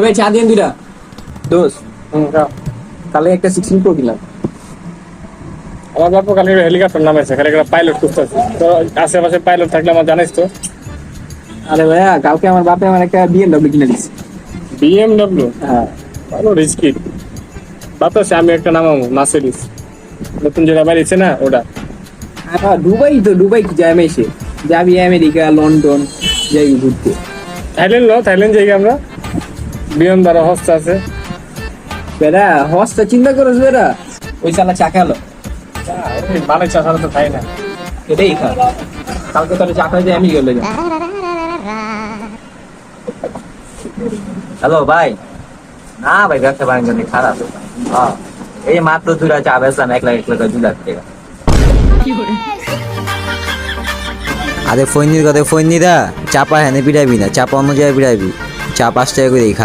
ভাই চা দিন দুইটা দোষ খাও। তাহলে একটা 16 প্রো দিলাম। আমার বাপু কালকে হেলিকপ্টার নামাইছে, খালি একটা পাইলট খুঁজতেছে। তো আশেপাশে পাইলট থাকলে আমার জানিস তো। আরে ভাইয়া কালকে আমার বাপে আমার একটা BMW কিনে দিচ্ছে। BMW হ্যাঁ ভালো রিস্কি। বাতাসে আমি একটা নামাবো মার্সিডিজ, নতুন যেটা বাড়িছে না ওটা। দুবাই তো দুবাই কি যাই এসে যাবি আমেরিকা লন্ডন যাই ঘুরতে। থাইল্যান্ড যাই আমরা, বিমান দ্বারা হস্ত আছে। বেড়া হস্তা চিন্তা করছ বেড়া, ওই চালা চা খেলো মানে চা ছাড়া তো খাই না। এটাই খা, কালকে তোর চা খাই যে আমি গেলে যা। হ্যালো ভাই, না ভাই ব্যবসা বাণিজ্য অনেক খারাপ। হ্যাঁ, এই মাত্র 2 লাখ চা বেচলাম, 1 লাখ 2 লাখ টাকা। আরে ফৈনির কথা ফৈনিরা চাপা হেনে পিড়াবি না, চাপা অন্য জায়গায় পিড়াবি। চা 5 টাকা করে খা।